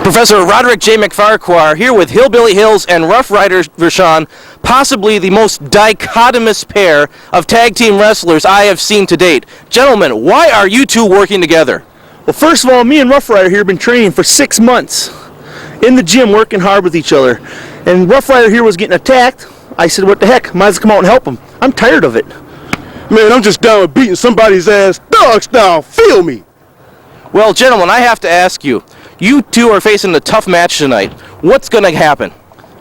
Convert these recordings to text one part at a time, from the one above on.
Professor Roderick J. MacFahrquar here with Hillbilly Hills and Ruff Ryder Rashaan, possibly the most dichotomous pair of tag team wrestlers I have seen to date. Gentlemen, why are you two working together? Well, first of all, me and Ruff Ryder here have been training for 6 months in the gym, working hard with each other. And Ruff Ryder here was getting attacked. I said, what the heck, might as well come out and help him. I'm tired of it. Man, I'm just down with beating somebody's ass dog style. Feel me. Well, gentlemen, I have to ask you. You two are facing a tough match tonight. What's going to happen?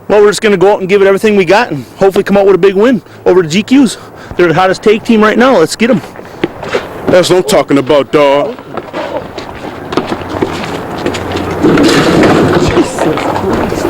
Well, we're just going to go out and give it everything we got and hopefully come out with a big win over the GQs. They're the hottest tag team right now. Let's get them. That's what I'm talking about, dog. Jesus Christ.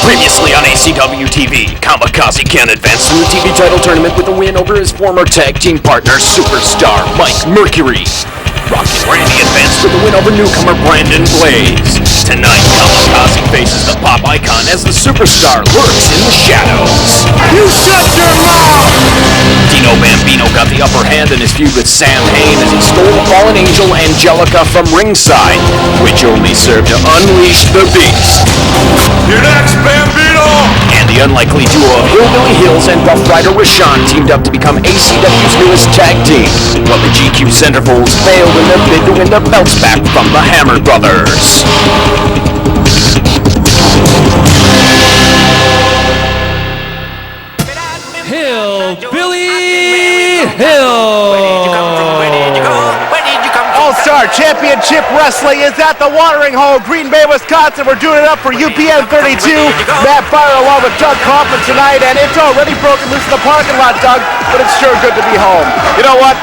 Previously on ACW-TV, Kamikaze can advance to the TV title tournament with a win over his former tag team partner, superstar Mike Mercury. Rockin Randy advanced with a win over newcomer Brandon Blaze. Tonight, Kamikaze faces the pop icon as the superstar lurks in the shadows. You shut your mouth! Dino Bambino got the upper hand in his feud with Sam Hayne as he stole the fallen angel Angelica from ringside, which only served to unleash the beast. You're next, Bambino! And the unlikely duo of Hillbilly Hills and Rough Ryder Rashaan teamed up to become ACW's newest tag team, but the GQ Centerfolds failed in their bid to win their belts back from the Hammer Brothers. Hillbilly Hills! All-Star Championship Wrestling is at the Watering Hole, Green Bay, Wisconsin. We're doing it up for UPN 32. Matt Fire along with Doug Kaufmann tonight, and it's already broken loose in the parking lot, Doug, but it's sure good to be home. You know what?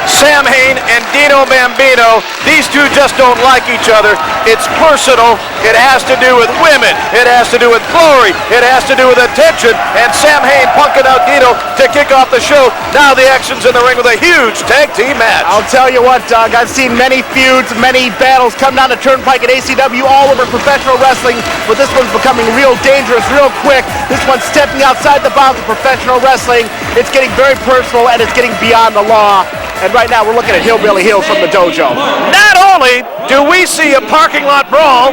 Sam Hayne and Dino Bambino, these two just don't like each other. It's personal. It has to do with women. It has to do with glory. It has to do with attention. And Sam Hayne punking out Dino to kick off the show. Now the action's in the ring with a huge tag team match. I'll tell you what, Doug, I've seen many feuds, many battles come down the turnpike at ACW all over professional wrestling, but this one's becoming real dangerous, real quick. This one's stepping outside the bounds of professional wrestling. It's getting very personal, and it's getting beyond the law. And right now we're looking at Hillbilly Hills from the dojo. Not only do we see a parking lot brawl,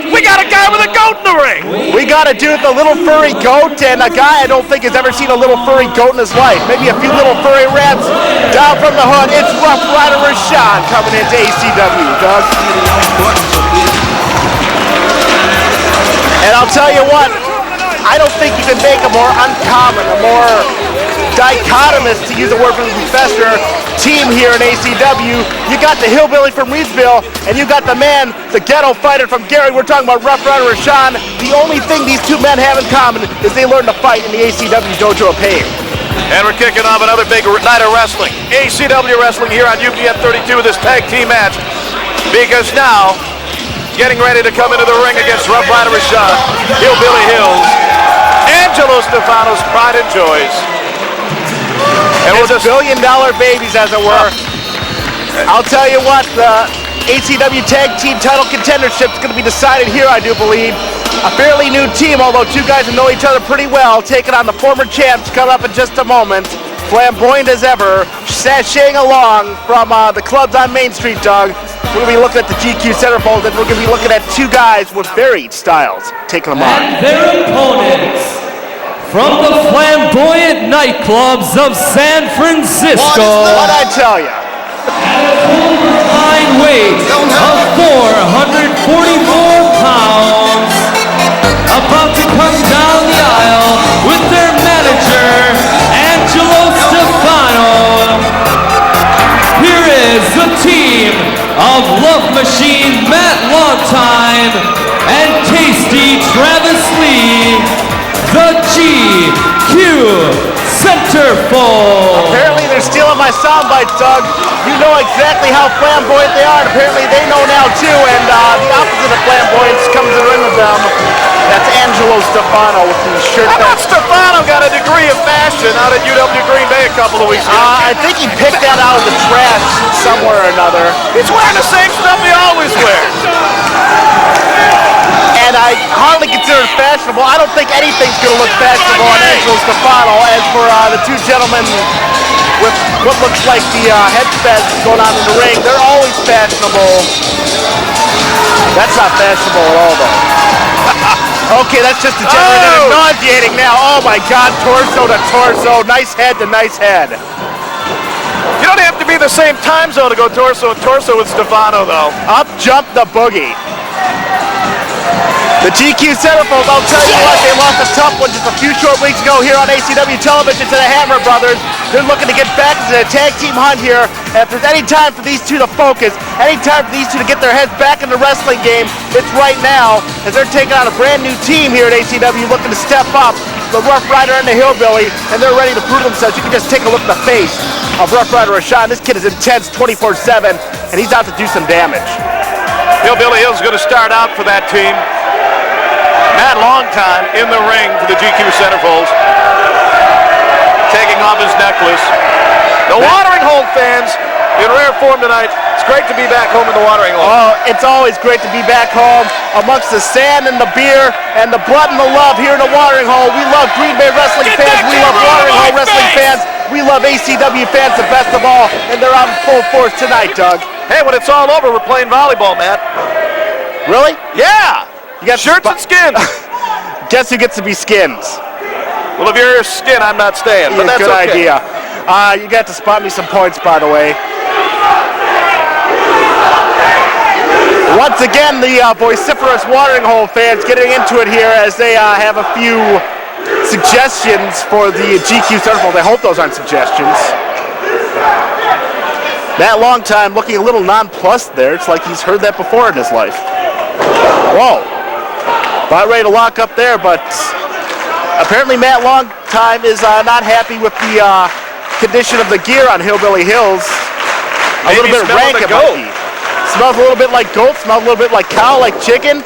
we got a guy with a goat in the ring. We got a dude with a little furry goat, and a guy I don't think has ever seen a little furry goat in his life. Maybe a few little furry rats down from the hood. It's Rough Ryder Rashaan coming into ACW, Doug. And I'll tell you what, I don't think you can make a more uncommon, a more dichotomous, to use a word from the professor, team here in ACW. You got the hillbilly from Reedsville, and you got the man, the ghetto fighter from Gary. We're talking about Rough Ryder Rashaan. The only thing these two men have in common is they learned to fight in the ACW dojo of pain. And we're kicking off another big night of wrestling. ACW Wrestling here on UPN 32 with this tag team match. Because now, getting ready to come into the ring against Rough Ryder Rashaan, Hillbilly Hills, Angelo Stefano's pride and joys. And with $1 billion babies, as it were. I'll tell you what, the ACW Tag Team title contendership is going to be decided here, I do believe. A fairly new team, although two guys who know each other pretty well, taking on the former champs coming up in just a moment. Flamboyant as ever, sashaying along from the clubs on Main Street, Doug. We're going to be looking at the GQ Centerfolds, and we're going to be looking at two guys with varied styles taking them on. And their opponents, from the flamboyant nightclubs of San Francisco. What'd I tell you? At a combined weight of 444 pounds, about to come down the Centerfolds. Apparently they're stealing my sound bites, Doug. You know exactly how flamboyant they are, and apparently they know now too, and the opposite of flamboyance comes in the ring with them. That's Angelo Stefano with the shirt. How about Stefano got a degree of fashion out at UW Green Bay a couple of weeks ago? I think he picked that out of the trash somewhere or another. He's wearing the same stuff he always wears. And I hardly consider it fashionable. I don't think anything's going to look fashionable on Angelo Stefano. As for the two gentlemen with what looks like the headsets going on in the ring, they're always fashionable. That's not fashionable at all, though. Okay, that's just degenerated and nauseating now. Oh my God, torso to torso, nice head to nice head. You don't have to be the same time zone to go torso to torso with Stefano, though. Up jumped the boogie. The GQ Centerfolds, I'll tell you what, they lost a tough one just a few short weeks ago here on ACW television to the Hammer Brothers. They're looking to get back into the tag team hunt here. And if there's any time for these two to focus, any time for these two to get their heads back in the wrestling game, it's right now, as they're taking on a brand new team here at ACW looking to step up. The Rough Ryder and the Hillbilly, and they're ready to prove themselves. You can just take a look at the face of Rough Ryder Rashaan. This kid is intense 24/7, and he's out to do some damage. Hillbilly Hill's going to start out for that team. Matt Longtime in the ring for the GQ Centerfolds, taking off his necklace. The watering hole fans in rare form tonight. It's great to be back home in the watering hole. Oh, it's always great to be back home amongst the sand and the beer and the blood and the love here in the watering hole. We love Green Bay wrestling fans. We love watering hole wrestling fans. We love ACW fans the best of all, and they're out in full force tonight, Doug. Hey, when it's all over, we're playing volleyball, Matt. Really? Yeah! You got shirts and skins. Guess who gets to be skins? Well, if you're skin, I'm not staying, but Yeah, that's good okay. idea. You got to spot me some points, by the way. Once again, the vociferous watering hole fans getting into it here as they have a few suggestions for the GQ Centerfold. I hope those aren't suggestions. Matt Longtime looking a little nonplussed there. It's like he's heard that before in his life. Whoa. About ready to lock up there, but apparently Matt Longtime is not happy with the condition of the gear on Hillbilly Hills. A Maybe little bit rank it might be. Smells a little bit like goat, smells a little bit like cow, like chicken.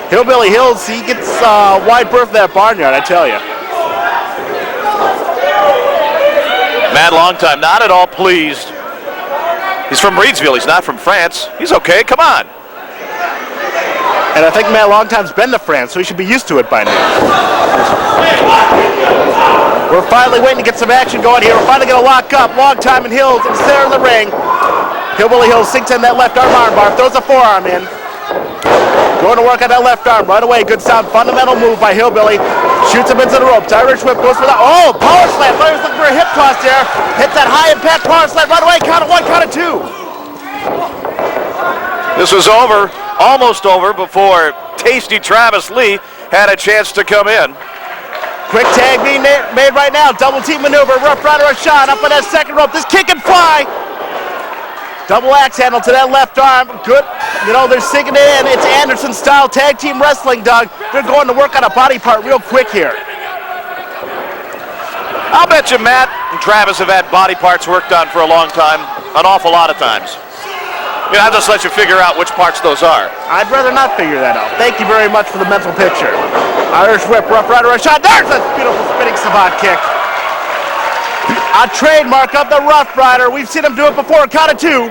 Hillbilly Hills, he gets wide berth in that barnyard, I tell you. Matt Longtime not at all pleased. He's from Reedsville, he's not from France. He's okay, come on. And I think Matt Longtime's been to France, so he should be used to it by now. We're finally waiting to get some action going here. We're finally going to lock up Longtime and Hills in the center of the ring. Hillbilly Hills sinks in that left arm bar, throws a forearm in. Going to work on that left arm right away. Good sound, fundamental move by Hillbilly. Shoots him into the ropes. Irish whip goes for the, power slam. Thought he was looking for a hip toss there. Hits that high impact power slam right away. Count of one, count of two. This was over, almost over, before Tasty Travis Lee had a chance to come in. Quick tag being made right now. Double team maneuver. Rough Ryder Rashaan up on that second rope. This kick and fly. Double axe handle to that left arm. Good. You know, they're sinking it in. It's Anderson style tag team wrestling, Doug. They're going to work on a body part real quick here. I'll bet you Matt and Travis have had body parts worked on for a long time, an awful lot of times. You know, I'll just let you figure out which parts those are. I'd rather not figure that out. Thank you very much for the mental picture. Irish whip, Rough Ryder Rashaan. There's a beautiful spinning savant kick. A trademark of the Rough Ryder. We've seen him do it before. Count of two.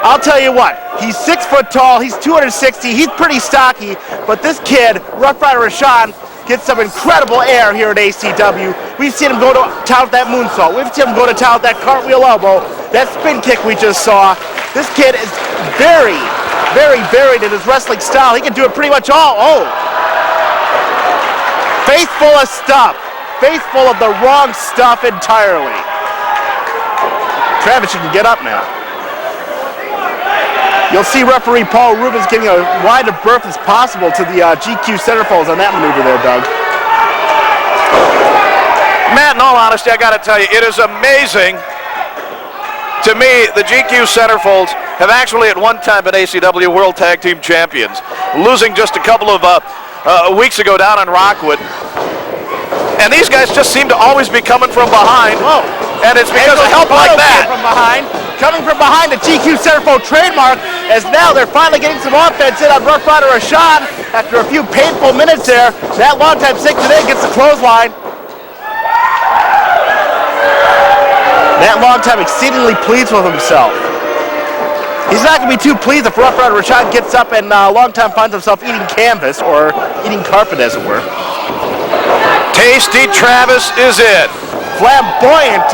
I'll tell you what. He's 6 foot tall. He's 260. He's pretty stocky. But this kid, Rough Ryder Rashaan, gets some incredible air here at ACW. We've seen him go to town with that moonsault. We've seen him go to town with that cartwheel elbow. That spin kick we just saw. This kid is very, very varied in his wrestling style. He can do it pretty much all. Face full of stuff. Face full of the wrong stuff entirely. Travis, you can get up now. You'll see referee Paul Rubens giving a wide of berth as possible to the GQ Centerfolds on that maneuver there, Doug. Matt, in all honesty, I got to tell you, it is amazing. To me, the GQ Centerfolds have actually at one time been ACW World Tag Team Champions, losing just a couple of weeks ago down in Rockwood. And these guys just seem to always be coming from behind. Whoa. And it's because of help like that. From behind. Coming from behind, the GQ Centerfold trademark, as now they're finally getting some offense in on Rough Ryder Rashaan after a few painful minutes there. That longtime sick today gets the clothesline. That longtime exceedingly pleased with himself. He's not going to be too pleased if Rough Ryder Rashaan gets up and longtime finds himself eating canvas or eating carpet, as it were. Tasty Travis is it. Flamboyant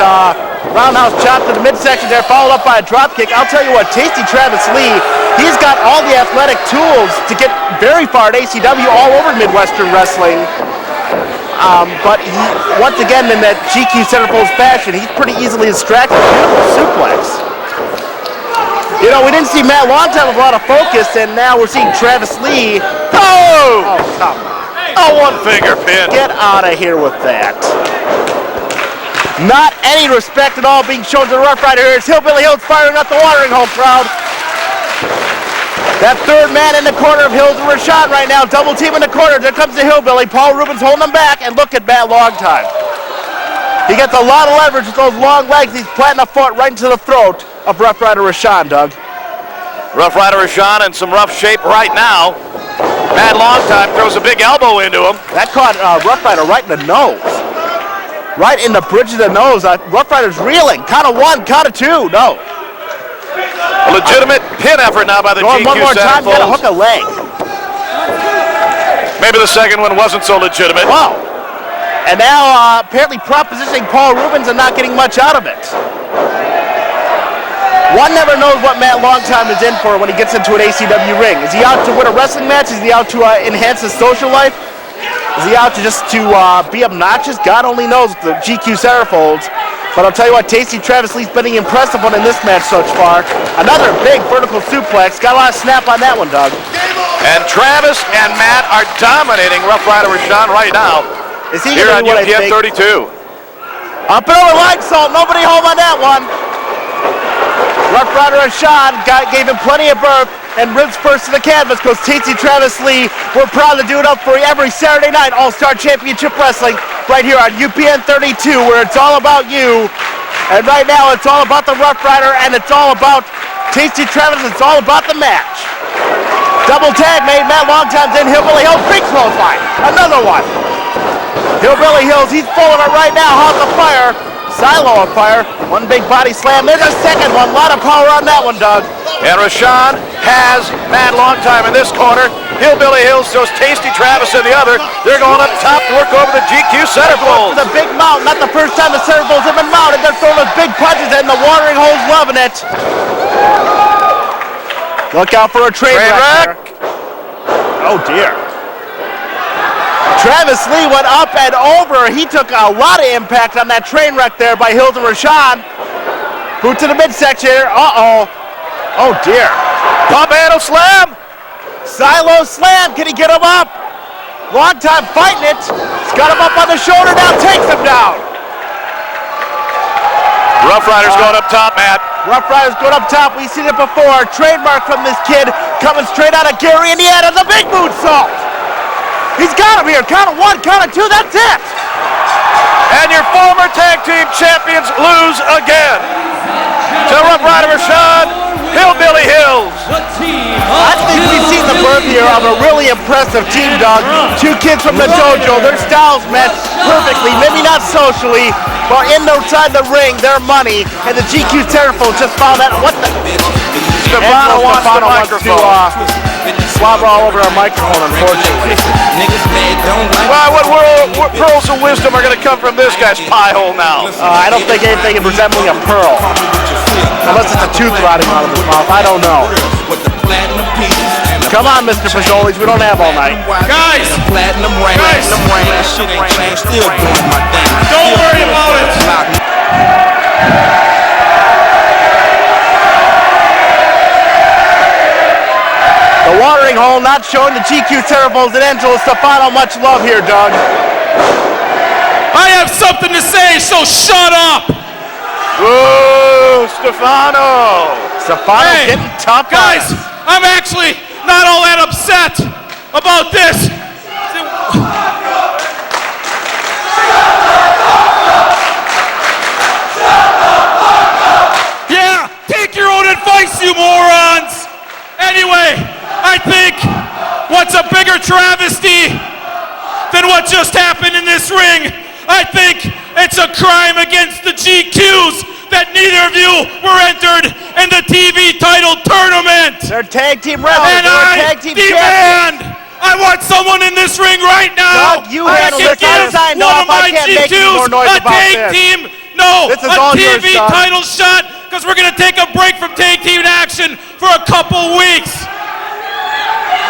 roundhouse chop to the midsection there, followed up by a drop kick. I'll tell you what, Tasty Travis Lee, he's got all the athletic tools to get very far at ACW all over Midwestern wrestling. But he, once again, in that GQ Centerfolds fashion, he's pretty easily distracted. Beautiful suplex. You know, we didn't see Matt Longtime with a lot of focus, and now we're seeing Travis Lee. Oh! Oh, come on. A one finger pin. Get out of here with that. Not any respect at all being shown to the Rough Rider here. It's Hillbilly Hills firing up the watering hole crowd. That third man in the corner of Hills and Rashaan right now. Double team in the corner. There comes the Hillbilly. Paul Rubens holding him back. And look at Matt Longtime. He gets a lot of leverage with those long legs. He's planting a foot right into the throat of Rough Rider Rashaan, Doug. Rough Ryder Rashaan in some rough shape right now. Matt Longtime throws a big elbow into him. That caught Rough Rider right in the nose. Right in the bridge of the nose. Rough Rider's reeling. Count of one, count of two. No. A legitimate pin effort now by the GQ one more time, Centerfolds. gotta hook a leg. Maybe the second one wasn't so legitimate. Wow. And now apparently propositioning Paul Rubens and not getting much out of it. One never knows what Matt Longtime is in for when he gets into an ACW ring. Is he out to win a wrestling match? Is he out to enhance his social life? Is he out to just to be obnoxious? God only knows the GQ Centerfolds. But I'll tell you what, Tasty Travis Lee's been the impressive one in this match so far. Another big vertical suplex. Got a lot of snap on that one, Doug. And Travis and Matt are dominating Rough Ryder Rashaan right now. Is he here going to on do what I UPN think? 32. Up and over line salt. Nobody home on that one. Rough Ryder Rashaan gave him plenty of berth and ribs first to the canvas because Tasty Travis Lee, we're proud to do it up for you every Saturday night, All-Star Championship Wrestling, right here on UPN 32, where it's all about you. And right now, it's all about the Rough Rider, and it's all about Tasty Travis. It's all about the match. Double tag made. Matt Longtime's in. Hillbilly Hills, big clothesline. Another one. Hillbilly Hills, he's pulling it right now. How's the fire? Silo on fire. One big body slam. There's a second one. A lot of power on that one, Doug. And Rashaan has Matt Longtime in this corner. Hillbilly Hills throws Tasty Travis in the other. They're going up top to work over the GQ Centerfolds. The big mount. Not the first time the Centerfolds have been mounted. They're throwing those big punches and the watering hole's loving it. Look out for a train wreck. Oh, dear. Travis Lee went up and over. He took a lot of impact on that train wreck there by Hills and Rashaan. Boot to the midsection here. Uh-oh. Oh, dear. Bambino slam. Silo slam. Can he get him up? Long time fighting it. He's got him up on the shoulder now. Takes him down. Rough Rider's going up top, Matt. Rough Rider's going up top. We've seen it before. Trademark from this kid coming straight out of Gary, Indiana. The big moonsault. He's got him here. Count of one, count of two. That's it. And your former tag team champions lose again. To Rough Ryder Rashaan, Hillbilly Hills. I think we've seen the birth here of a really impressive team, Doug. Two kids from the dojo. Their styles match perfectly. Maybe not socially, but inside the ring, their money. And the GQ Centerfolds just found out what the... Stefano wants the microphone. Slobber all over our microphone, unfortunately. Well, what pearls of wisdom are going to come from this guy's pie hole now? I don't think anything resembling a pearl. Unless it's a tooth rotting out of his mouth. I don't know. Come on, Mr. Fazoli's. We don't have all night. Guys! Guys! Don't worry about it! The watering hole not showing the GQ Centerfolds and Angelo Stefano much love here, Doug. I have something to say, so shut up! Whoa, Stefano! Stefano Hey, getting tough. guys, I'm actually not all that upset about this. just happened in this ring. I think it's a crime against the GQs that neither of you were entered in the TV title tournament. They're tag team wrestlers. And I demand, I want someone in this ring right now. Doug, you handle this. Give one of my GQs a tag team, no, a TV title shot, because we're going to take a break from tag team action for a couple weeks.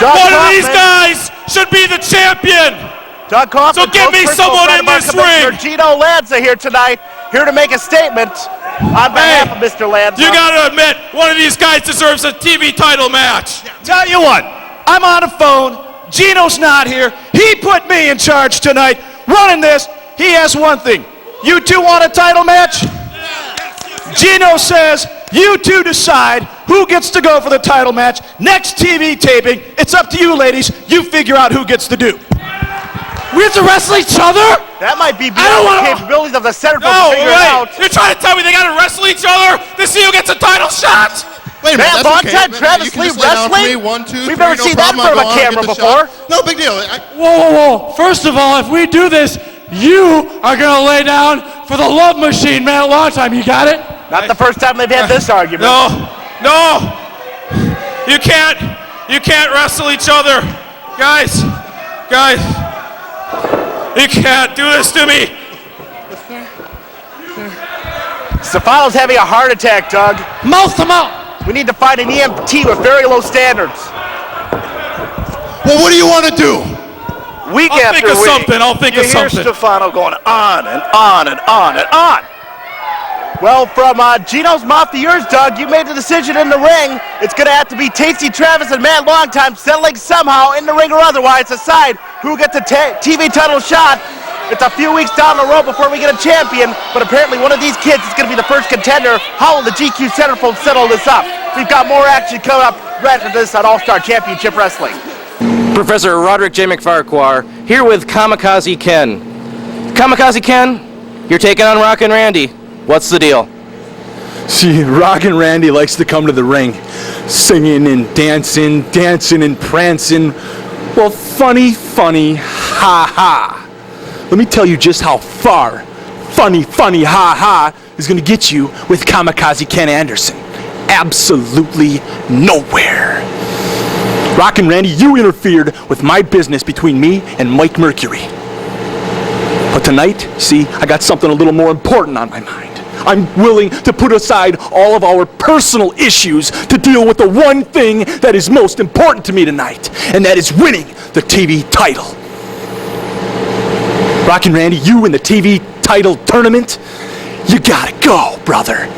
One of these guys should be the champion. Doug Kaufmann, so give me someone in this ring. Gino Lanza here tonight, here to make a statement on behalf of Mr. Lanza. You gotta admit, one of these guys deserves a TV title match. Tell you what, I'm on the phone. Gino's not here. He put me in charge tonight, running this. He has one thing. You two want a title match? Gino says you two decide who gets to go for the title match. Next TV taping, it's up to you, ladies. You figure out who gets to do. We have to wrestle each other? That might be beyond the capabilities of the Centerfolds to figure it out. You're trying to tell me they gotta wrestle each other to see who gets a title shot? Wait a minute, long time Travis Lee wrestling? We've never seen that in front of a camera before. No big deal. Whoa. First of all, if we do this, you are gonna lay down for the love machine, man, a long time. You got it? Not the first time they've had this argument. No. You can't wrestle each other. Guys. You can't do this to me. Stefano's having a heart attack, Doug. Mouth to mouth. We need to find an EMT with very low standards. Well, what do you want to do? Week I'll after think of week, something. I'll think of something. You hear Stefano going on and on and on and on. Well, from Gino's mouth to yours, Doug, you made the decision in the ring. It's going to have to be Tasty Travis and Matt Longtime settling somehow in the ring or otherwise decide who gets a TV title shot. It's a few weeks down the road before we get a champion, but apparently one of these kids is going to be the first contender. How will the GQ Centerfolds settle this up? We've got more action coming up right after this on All-Star Championship Wrestling. Professor Roderick J. MacFahrquar here with Kamikaze Ken. Kamikaze Ken, you're taking on Rockin Randy. What's the deal? See, Rockin Randy likes to come to the ring, singing and dancing and prancing. Well, funny, ha. Let me tell you just how far funny, ha is going to get you with Kamikaze Ken Anderson. Absolutely nowhere. Rockin Randy, you interfered with my business between me and Mike Mercury. But tonight, see, I got something a little more important on my mind. I'm willing to put aside all of our personal issues to deal with the one thing that is most important to me tonight, and that is winning the TV title. Rockin Randy, you in the TV title tournament, you gotta go, brother.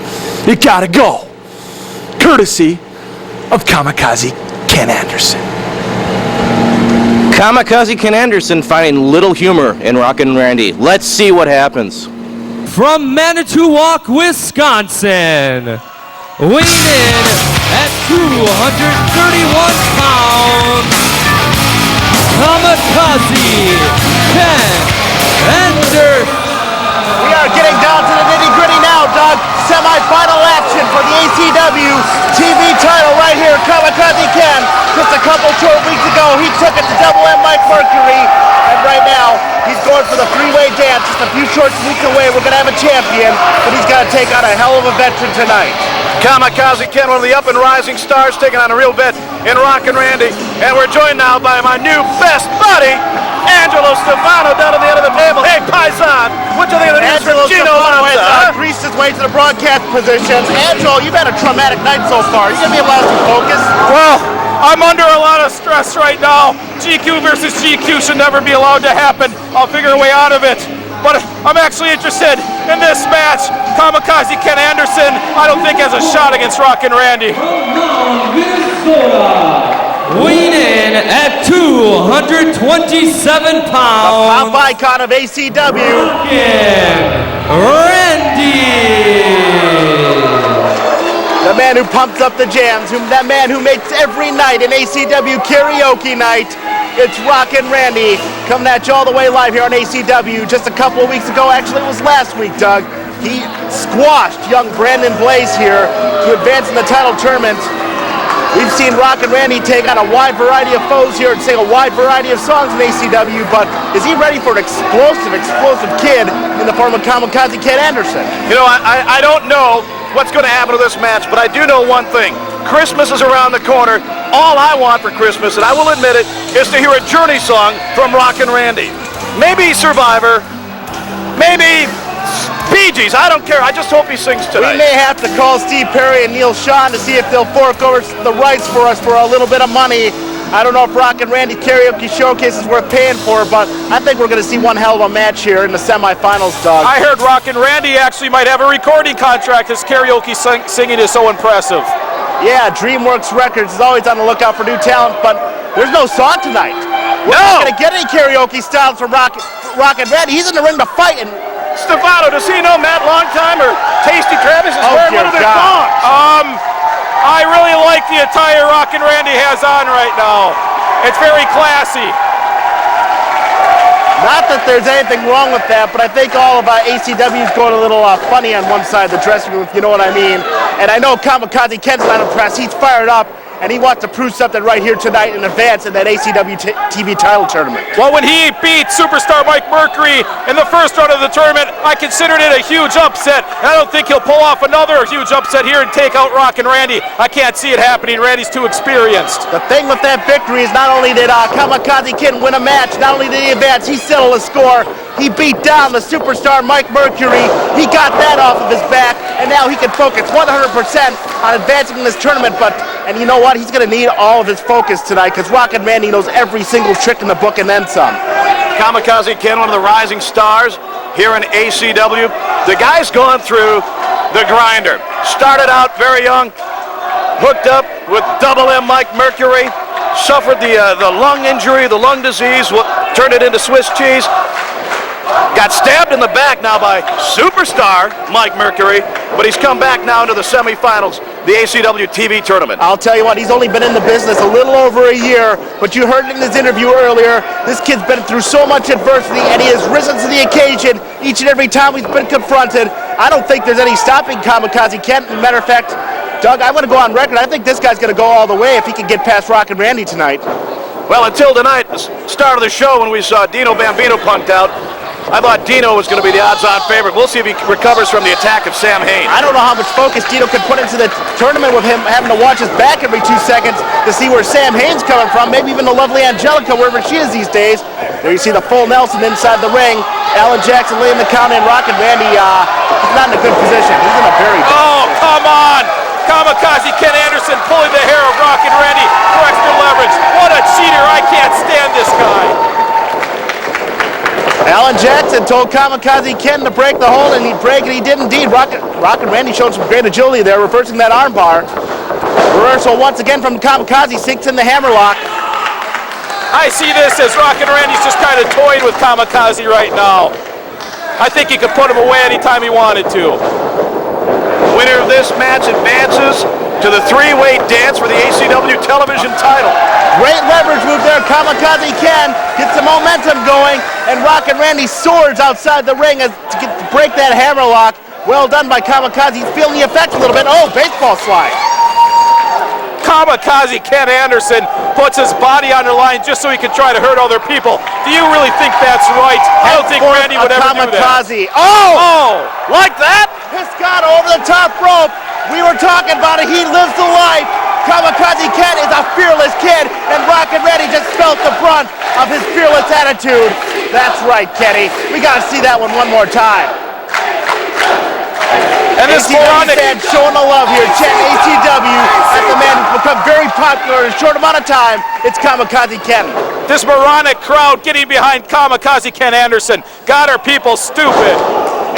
You gotta go. Courtesy of Kamikaze Ken Anderson. Kamikaze Ken Anderson finding little humor in Rockin Randy. Let's see what happens. From Manitowoc, Wisconsin, weighing in at 231 pounds, Kamikaze Ken Anderson. We are getting down to the nitty-gritty now, Doug. Semi-final action for the ACW-TV title right here. Kamikaze Ken, just a couple short weeks ago, he took it to Double M Mike Mercury. And right now, he's going for the three-way dance. Just a few short weeks away, we're going to have a champion, but he's got to take on a hell of a veteran tonight. Kamikaze Ken, one of the up-and-rising stars, taking on a real vet in Rockin Randy. And we're joined now by my new best buddy, Angelo Stefano, down at the end of the table. Hey, Paisan, what do you think of the news from Gino Lanza? Greased his way to the broadcast position. Angelo, you've had a traumatic night so far. You're going to be able to focus? Well, I'm under a lot of stress right now. GQ versus GQ should never be allowed to happen. I'll figure a way out of it. But I'm actually interested in this match. Kamikaze Ken Anderson, I don't think has a shot against Rockin Randy. Weighing in at 227 pounds, the pop icon of ACW, Randy. The man who pumps up the jams, that man who makes every night an ACW karaoke night. It's Rockin Randy coming at you all the way live here on ACW. Just a couple of weeks ago, actually it was last week, Doug, he squashed young Brandon Blaze here to advance in the title tournament. We've seen Rockin Randy take on a wide variety of foes here and sing a wide variety of songs in ACW, but is he ready for an explosive kid in the form of Kamikaze Ken Anderson? You know, I don't know what's going to happen to this match, but I do know one thing. Christmas is around the corner. All I want for Christmas, and I will admit it, is to hear a Journey song from Rockin Randy. Maybe Survivor, maybe Bee Gees, I don't care. I just hope he sings tonight. We may have to call Steve Perry and Neil Sean to see if they'll fork over the rights for us for a little bit of money. I don't know if Rockin Randy Karaoke Showcase is worth paying for, but I think we're going to see one hell of a match here in the semifinals, Doug. I heard Rockin Randy actually might have a recording contract. His karaoke singing is so impressive. Yeah, DreamWorks Records is always on the lookout for new talent, but there's no song tonight. We're not going to get any karaoke styles from Rockin Randy. He's in the ring to fight. And Stefano, does he know Matt Longtime or Tasty Travis is wearing one of their songs? I really like the attire Rockin Randy has on right now. It's very classy. Not that there's anything wrong with that, but I think all of ACW is going a little funny on one side of the dressing room, if you know what I mean. And I know Kamikaze Ken's not impressed. He's fired up, and he wants to prove something right here tonight in advance in that ACW-TV title tournament. Well, when he beat Superstar Mike Mercury in the first round of the tournament, I considered it a huge upset. And I don't think he'll pull off another huge upset here and take out Rockin Randy. I can't see it happening. Randy's too experienced. The thing with that victory is not only did Kamikaze Ken win a match, not only did he advance, he settled a score. He beat down the Superstar Mike Mercury. He got that off of his back, and now he can focus 100% on advancing in this tournament. And you know what? He's going to need all of his focus tonight because Rockin Randy knows every single trick in the book and then some. Kamikaze Ken, one of the rising stars here in ACW. The guy's gone through the grinder. Started out very young, hooked up with Double M Mike Mercury, suffered the lung injury, the lung disease, turned it into Swiss cheese. Got stabbed in the back now by Superstar Mike Mercury, but he's come back now into the semifinals, the ACW-TV tournament. I'll tell you what, he's only been in the business a little over a year, but you heard it in his interview earlier. This kid's been through so much adversity, and he has risen to the occasion each and every time he's been confronted. I don't think there's any stopping Kamikaze Ken. As a matter of fact, Doug, I want to go on record. I think this guy's going to go all the way if he can get past Rockin Randy tonight. Well, until tonight, the start of the show when we saw Dino Bambino punked out, I thought Dino was going to be the odds-on favorite. We'll see if he recovers from the attack of Sam Hayne. I don't know how much focus Dino could put into the tournament with him having to watch his back every 2 seconds to see where Sam Hayne's coming from, maybe even the lovely Angelica, wherever she is these days. There you see the full Nelson inside the ring. Alan Jackson laying the count in. Rockin Randy, he's not in a good position. He's in a very bad Oh, come on! Kamikaze Ken Anderson pulling the hair of Rockin Randy for extra leverage. What a cheater! I can't stand this guy. Alan Jackson told Kamikaze Ken to break the hold, and he'd break, and he did indeed. Rockin Randy showed some great agility there, reversing that armbar. Reversal once again from Kamikaze, sinks in the hammerlock. I see this as Rockin Randy's just kind of toying with Kamikaze right now. I think he could put him away anytime he wanted to. Winner of this match advances to the three-way dance for the ACW television title. Great leverage move there. Kamikaze Ken gets the momentum going, and Rockin Randy soars outside the ring to break that hammerlock. Well done by Kamikaze. He's feeling the effect a little bit. Oh, baseball slide. Kamikaze Ken Anderson puts his body on the line just so he can try to hurt other people. Do you really think that's right? I don't think Randy would ever do that. Oh! Like that? Piscata over the top rope. We were talking about it. He lives the life. Kamikaze Ken is a fearless kid, and Rockin Randy just felt the brunt of his fearless attitude. That's right, Kenny. We got to see that one more time. And this moronic fan showing the love here, chanting ACW as the man who's become very popular in a short amount of time. It's Kamikaze Ken. This moronic crowd getting behind Kamikaze Ken Anderson. God, are people stupid.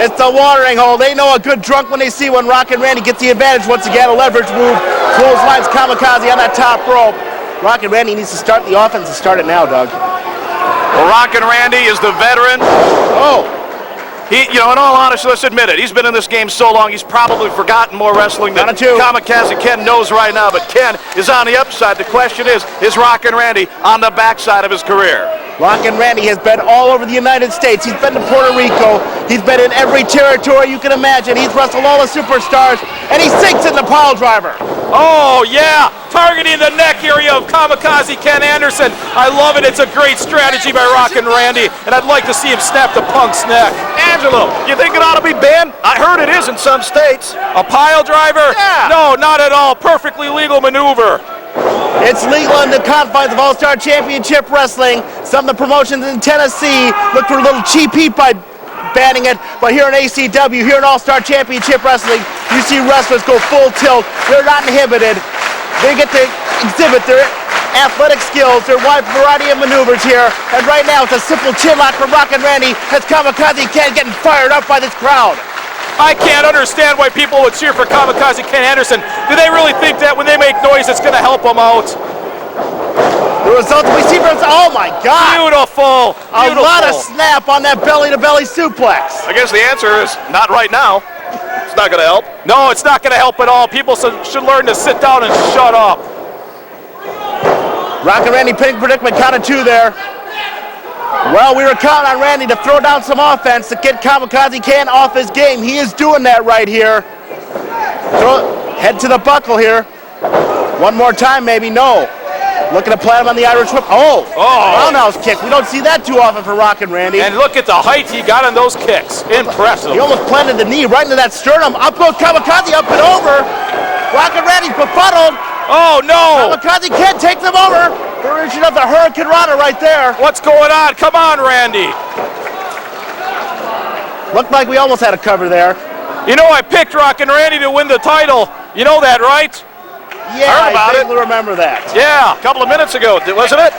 It's the watering hole. They know a good drunk when they see when Rockin Randy gets the advantage. Once again, a leverage move. Clotheslines Kamikaze on that top rope. Rockin Randy needs to start the offense and start it now, Doug. Well, Rockin Randy is the veteran. Oh. In all honesty, let's admit it. He's been in this game so long, he's probably forgotten more wrestling than Kamikaze Ken knows right now. But Ken is on the upside. The question is Rockin Randy on the backside of his career? Rockin Randy has been all over the United States. He's been to Puerto Rico. He's been in every territory you can imagine. He's wrestled all the superstars, and he sinks in the pile driver. Oh, yeah, targeting the neck area of Kamikaze Ken Anderson. I love it. It's a great strategy by Rockin Randy, and I'd like to see him snap the Punk's neck. Angelo, you think it ought to be banned? I heard it is in some states. A pile driver? Yeah. No, not at all. Perfectly legal maneuver. It's legal in the confines of All-Star Championship Wrestling. Some of the promotions in Tennessee look for a little cheap heat by banning it, but here in ACW, here in All-Star Championship Wrestling, you see wrestlers go full tilt. They're not inhibited. They get to exhibit their athletic skills, their wide variety of maneuvers here. And right now, it's a simple chin lock from Rockin Randy as Kamikaze Ken getting fired up by this crowd. I can't understand why people would cheer for Kamikaze Ken Anderson. Do they really think that when they make noise, it's going to help them out? The result we see from, oh my God! Beautiful! A lot of snap on that belly-to-belly suplex. I guess the answer is not right now. It's not going to help. No, it's not going to help at all. People should learn to sit down and shut up. Rockin Randy pinning predicament, count of 2 there. Well, we were counting on Randy to throw down some offense to get Kamikaze Ken off his game. He is doing that right here. Head to the buckle here. One more time, maybe. No. Looking to plant him on the Irish whip. Oh, roundhouse kick. We don't see that too often for Rockin Randy. And look at the height he got on those kicks. Impressive. He almost planted the knee right into that sternum. Up goes Kamikaze, up and over. Rockin Randy's befuddled. Oh, no. Kamikaze Ken takes him over. Version of the Hurricane Rana right there. What's going on? Come on, Randy. Looked like we almost had a cover there. You know, I picked Rockin Randy to win the title. You know that, right? Yeah, I vaguely remember that. Yeah. A couple of minutes ago, wasn't it?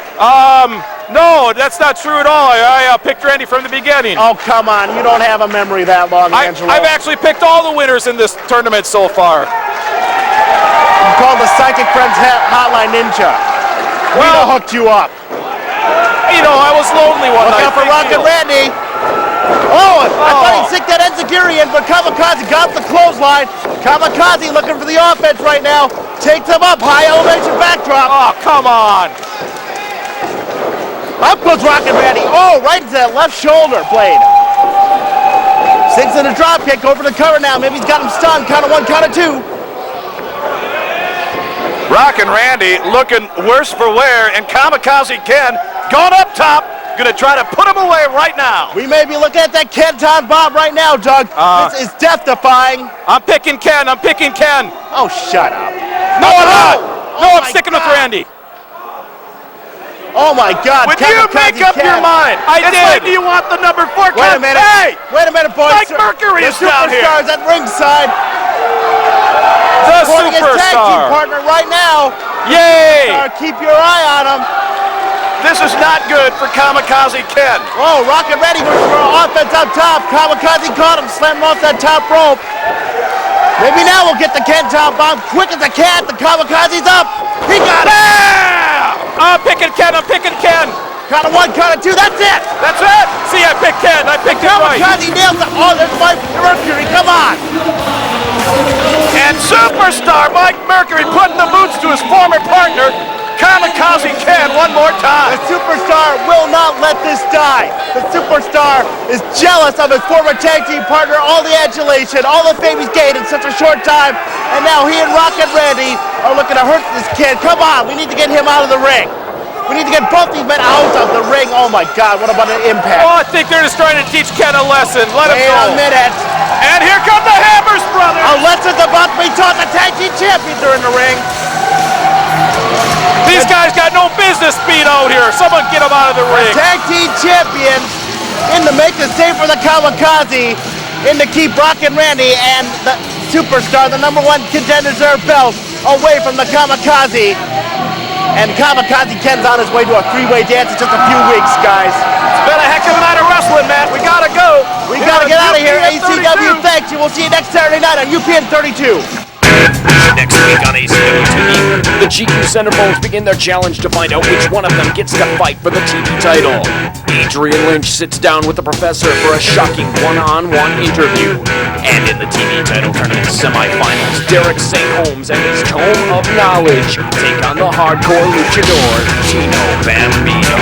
No, that's not true at all. I picked Randy from the beginning. Oh, come on. You don't have a memory that long, Angelo. I've actually picked all the winners in this tournament so far. You called the Psychic Friends Hotline Ninja. Dino hooked you up. You know, I was lonely one night. Look out for Rockin Randy. Oh, I thought he'd sick that Enziguri in, but Kamikaze got the clothesline. Kamikaze looking for the offense right now. Takes him up, high elevation backdrop. Oh, come on. Up goes Rockin Randy. Oh, right into that left shoulder blade. Sinks in a drop kick, over the cover now. Maybe he's got him stunned. Count of 1, count of 2. Rockin Randy looking worse for wear, and Kamikaze Ken going up top. Going to try to put him away right now. We may be looking at that Kenton Bob right now, Doug. This is death-defying. I'm picking Ken. I'm picking Ken. Oh, shut up. No, I'm not. No, I'm sticking with Randy. Oh, my God. Would you make up your mind? I did. Like, do you want the number 4 Wait a minute. Hey! Wait a minute, boys. Mike Mercury is the down here. Superstars at ringside. The Supporting his tag team Superstar. partner right now. Yay! Keep your eye on him. This is not good for Kamikaze Ken. Oh, Rockin Randy goes for offense up top. Kamikaze caught him, slammed him off that top rope. Maybe now we'll get the Kenton Bomb. Quick as a cat, the Kamikaze's up. He got it. I'm picking Ken. I'm picking Ken. Count of 1, count of 2. That's it. That's it. See, I picked Ken. I picked it right. Kamikaze nails it. Oh, there's Mike Mercury. Come on. And Superstar Mike Mercury putting the boots to his former partner, Kamikaze Ken, one more time. The Superstar will not let this die. The Superstar is jealous of his former tag team partner, all the adulation, all the fame he's gained in such a short time. And now he and Rockin Randy are looking to hurt this kid. Come on, we need to get him out of the ring. We need to get both these men out of the ring. Oh my God, what about an impact? Oh, I think they're just trying to teach Ken a lesson. Let him Wait go. a minute. And here come the Hammers brothers. A lesson's about to be taught. The tag team champions are in the ring. These guys got no business being out here. Someone get them out of the ring. Tag team champions in to make the save for the Kamikaze, in to keep Rockin Randy and the Superstar, the #1 contenders, their belts away from the Kamikaze. And Kamikaze Ken's on his way to a 3-way dance in just a few weeks, guys. It's been a heck of a night of wrestling, man. We gotta go. We gotta get out of here. ACW, thanks you. We'll see you next Saturday night on UPN 32. Next week on ACW-TV, the GQ Centerfolds begin their challenge to find out which one of them gets to fight for the TV title. Adrian Lynch sits down with the professor for a shocking one-on-one interview. And in the TV title tournament semifinals, Derek St. Holmes and his Tome of Knowledge take on the hardcore luchador, Dino Bambino.